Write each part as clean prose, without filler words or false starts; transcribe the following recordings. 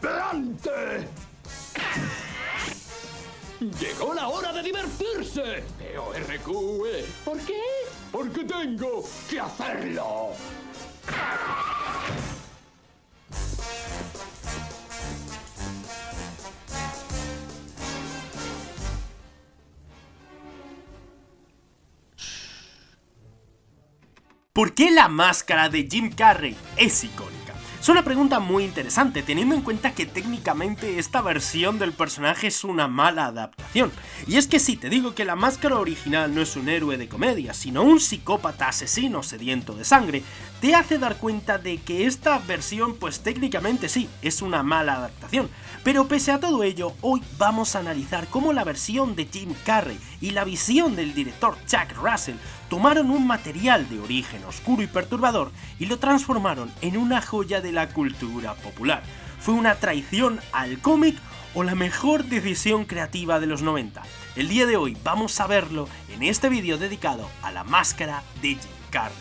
¡Desesperante! ¡Llegó la hora de divertirse! P-O-R-Q-E. ¿Por qué? Porque tengo que hacerlo. ¿Por qué la máscara de Jim Carrey es icónica? Es una pregunta muy interesante, teniendo en cuenta que técnicamente esta versión del personaje es una mala adaptación. Y es que si te digo que la máscara original no es un héroe de comedia, sino un psicópata asesino sediento de sangre, te hace dar cuenta de que esta versión pues técnicamente sí, es una mala adaptación. Pero pese a todo ello, hoy vamos a analizar cómo la versión de Jim Carrey y la visión del director Chuck Russell tomaron un material de origen oscuro y perturbador y lo transformaron en una joya de la cultura popular. ¿Fue una traición al cómic o la mejor decisión creativa de los 90? El día de hoy vamos a verlo en este vídeo dedicado a la máscara de Jim Carrey.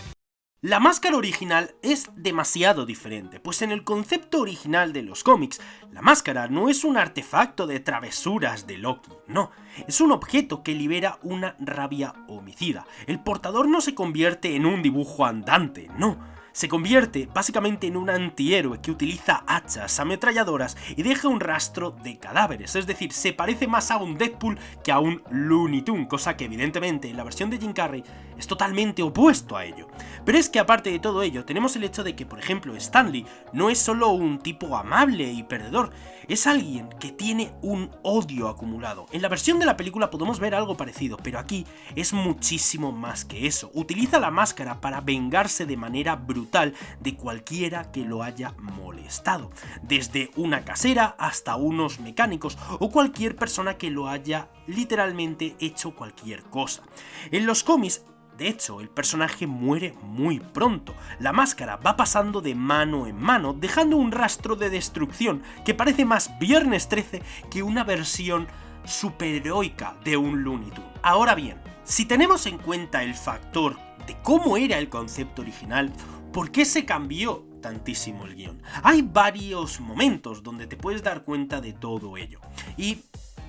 La máscara original es demasiado diferente, pues en el concepto original de los cómics, la máscara no es un artefacto de travesuras de Loki, no, es un objeto que libera una rabia homicida. El portador no se convierte en un dibujo andante, no. Se convierte básicamente en un antihéroe que utiliza hachas, ametralladoras y deja un rastro de cadáveres, es decir, se parece más a un Deadpool que a un Looney Tunes, cosa que evidentemente en la versión de Jim Carrey es totalmente opuesto a ello. Pero es que aparte de todo ello, tenemos el hecho de que, por ejemplo, Stan Lee no es solo un tipo amable y perdedor, es alguien que tiene un odio acumulado. En la versión de la película podemos ver algo parecido, pero aquí es muchísimo más que eso. Utiliza la máscara para vengarse de manera brutal de cualquiera que lo haya molestado, desde una casera hasta unos mecánicos o cualquier persona que lo haya literalmente hecho cualquier cosa. En los cómics, de hecho, el personaje muere muy pronto. La máscara va pasando de mano en mano, dejando un rastro de destrucción que parece más Viernes 13 que una versión superheroica de un Looney Tunes. Ahora bien, si tenemos en cuenta el factor de cómo era el concepto original, ¿por qué se cambió tantísimo el guión? Hay varios momentos donde te puedes dar cuenta de todo ello. Y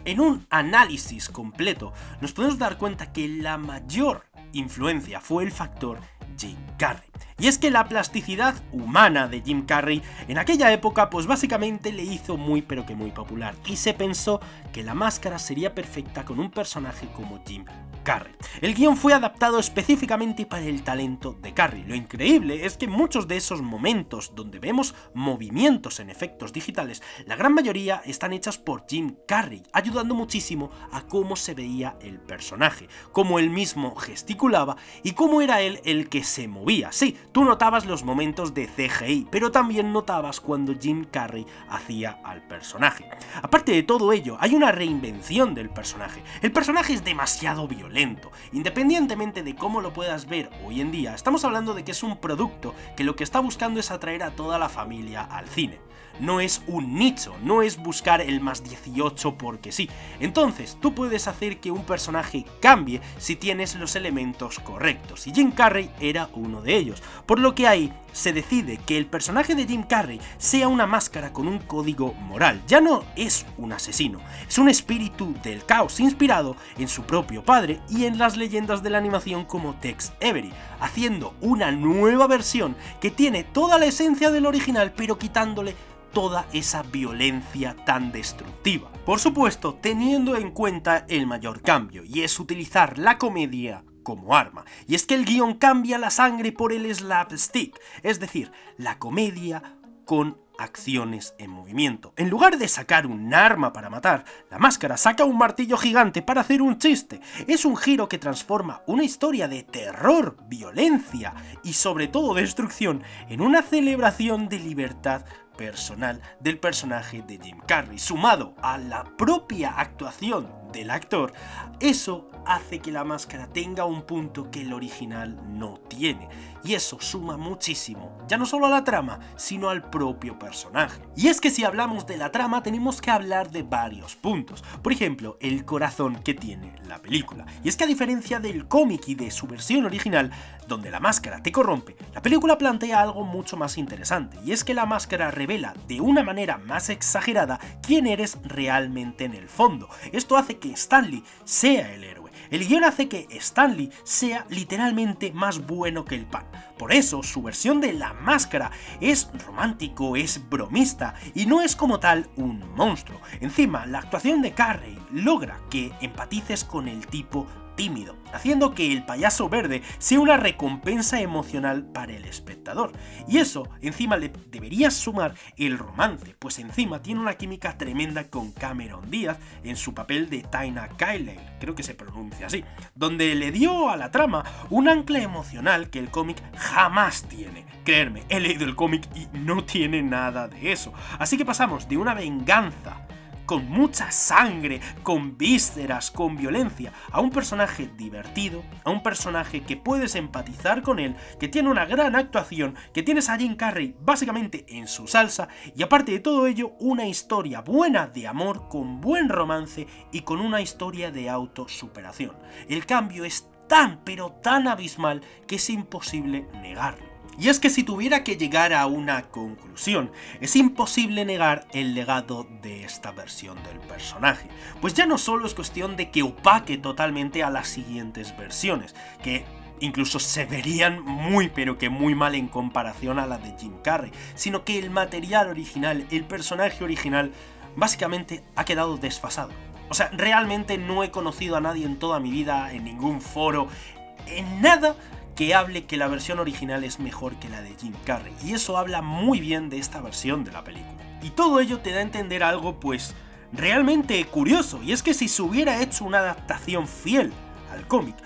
en un análisis completo nos podemos dar cuenta que la mayor influencia fue el factor Jim Carrey. Y es que la plasticidad humana de Jim Carrey en aquella época pues básicamente le hizo muy pero que muy popular, y se pensó que la máscara sería perfecta con un personaje como Jim Carrey. El guión fue adaptado específicamente para el talento de Carrey. Lo increíble es que muchos de esos momentos donde vemos movimientos en efectos digitales, la gran mayoría están hechas por Jim Carrey, ayudando muchísimo a cómo se veía el personaje, cómo él mismo gesticulaba y cómo era él el que se movía. Sí, tú notabas los momentos de CGI, pero también notabas cuando Jim Carrey hacía al personaje. Aparte de todo ello, hay una reinvención del personaje. El personaje es demasiado violento. Independientemente de cómo lo puedas ver hoy en día, estamos hablando de que es un producto que lo que está buscando es atraer a toda la familia al cine. No es un nicho, no es buscar el más 18 porque sí. Entonces, tú puedes hacer que un personaje cambie si tienes los elementos correctos, y Jim Carrey era uno de ellos. Por lo que ahí se decide que el personaje de Jim Carrey sea una máscara con un código moral. Ya no es un asesino, es un espíritu del caos inspirado en su propio padre y en las leyendas de la animación como Tex Avery, haciendo una nueva versión que tiene toda la esencia del original pero quitándole toda esa violencia tan destructiva. Por supuesto, teniendo en cuenta el mayor cambio, y es utilizar la comedia como arma. Y es que el guión cambia la sangre por el slapstick, es decir, la comedia con acciones en movimiento. En lugar de sacar un arma para matar, la máscara saca un martillo gigante para hacer un chiste. Es un giro que transforma una historia de terror, violencia y sobre todo destrucción en una celebración de libertad personal del personaje de Jim Carrey, sumado a la propia actuación del actor. Eso hace que la máscara tenga un punto que el original no tiene, y eso suma muchísimo, ya no solo a la trama, sino al propio personaje. Y es que si hablamos de la trama tenemos que hablar de varios puntos, por ejemplo, el corazón que tiene la película. Y es que a diferencia del cómic y de su versión original, donde la máscara te corrompe, la película plantea algo mucho más interesante, y es que la máscara revela revela de una manera más exagerada quién eres realmente en el fondo. Esto hace que Stanley sea el héroe. El guión hace que Stanley sea literalmente más bueno que el pan. Por eso, su versión de La Máscara es romántico, es bromista y no es como tal un monstruo. Encima, la actuación de Carrey logra que empatices con el tipo tímido, haciendo que el payaso verde sea una recompensa emocional para el espectador. Y eso, encima le deberías sumar el romance, pues encima tiene una química tremenda con Cameron Díaz en su papel de Taina Kyle, creo que se pronuncia así, donde le dio a la trama un ancla emocional que el cómic jamás tiene. Creerme, he leído el cómic y no tiene nada de eso. Así que pasamos de una venganza con mucha sangre, con vísceras, con violencia, a un personaje divertido, a un personaje que puedes empatizar con él, que tiene una gran actuación, que tienes a Jim Carrey básicamente en su salsa, y aparte de todo ello, una historia buena de amor, con buen romance y con una historia de autosuperación. El cambio es tan pero tan abismal que es imposible negarlo. Y es que si tuviera que llegar a una conclusión, es imposible negar el legado de esta versión del personaje. Pues ya no solo es cuestión de que opaque totalmente a las siguientes versiones, que incluso se verían muy pero que muy mal en comparación a la de Jim Carrey, sino que el material original, el personaje original, básicamente ha quedado desfasado. O sea, realmente no he conocido a nadie en toda mi vida, en ningún foro, en nada que hable que la versión original es mejor que la de Jim Carrey, y eso habla muy bien de esta versión de la película. Y todo ello te da a entender algo pues realmente curioso, y es que si se hubiera hecho una adaptación fiel al cómic,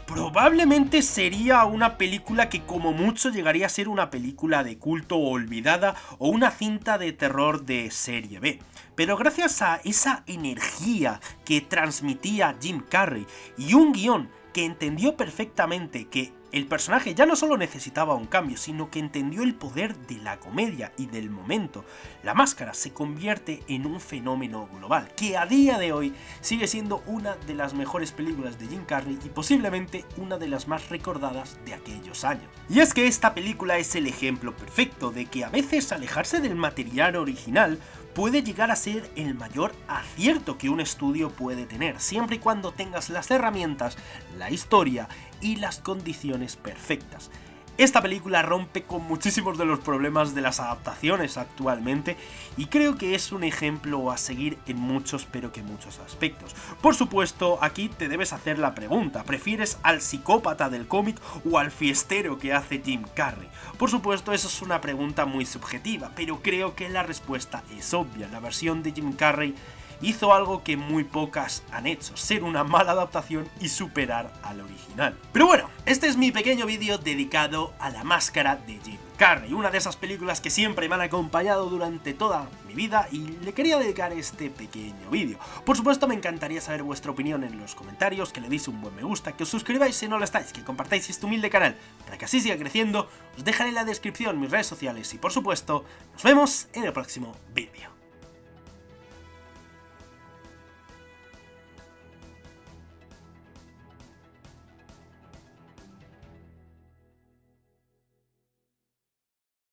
probablemente sería una película que como mucho llegaría a ser una película de culto olvidada o una cinta de terror de serie B. Pero gracias a esa energía que transmitía Jim Carrey y un guión que entendió perfectamente que el personaje ya no solo necesitaba un cambio, sino que entendió el poder de la comedia y del momento, La Máscara se convierte en un fenómeno global, que a día de hoy sigue siendo una de las mejores películas de Jim Carrey y posiblemente una de las más recordadas de aquellos años. Y es que esta película es el ejemplo perfecto de que a veces alejarse del material original puede llegar a ser el mayor acierto que un estudio puede tener, siempre y cuando tengas las herramientas, la historia y las condiciones perfectas. Esta película rompe con muchísimos de los problemas de las adaptaciones actualmente y creo que es un ejemplo a seguir en muchos pero que muchos aspectos. Por supuesto, aquí te debes hacer la pregunta, ¿prefieres al psicópata del cómic o al fiestero que hace Jim Carrey? Por supuesto, eso es una pregunta muy subjetiva, pero creo que la respuesta es obvia. La versión de Jim Carrey hizo algo que muy pocas han hecho, ser una mala adaptación y superar al original. Pero bueno, este es mi pequeño vídeo dedicado a La Máscara de Jim Carrey, una de esas películas que siempre me han acompañado durante toda mi vida y le quería dedicar este pequeño vídeo. Por supuesto, me encantaría saber vuestra opinión en los comentarios, que le deis un buen me gusta, que os suscribáis si no lo estáis, que compartáis este humilde canal para que así siga creciendo. Os dejaré en la descripción mis redes sociales y por supuesto, nos vemos en el próximo vídeo.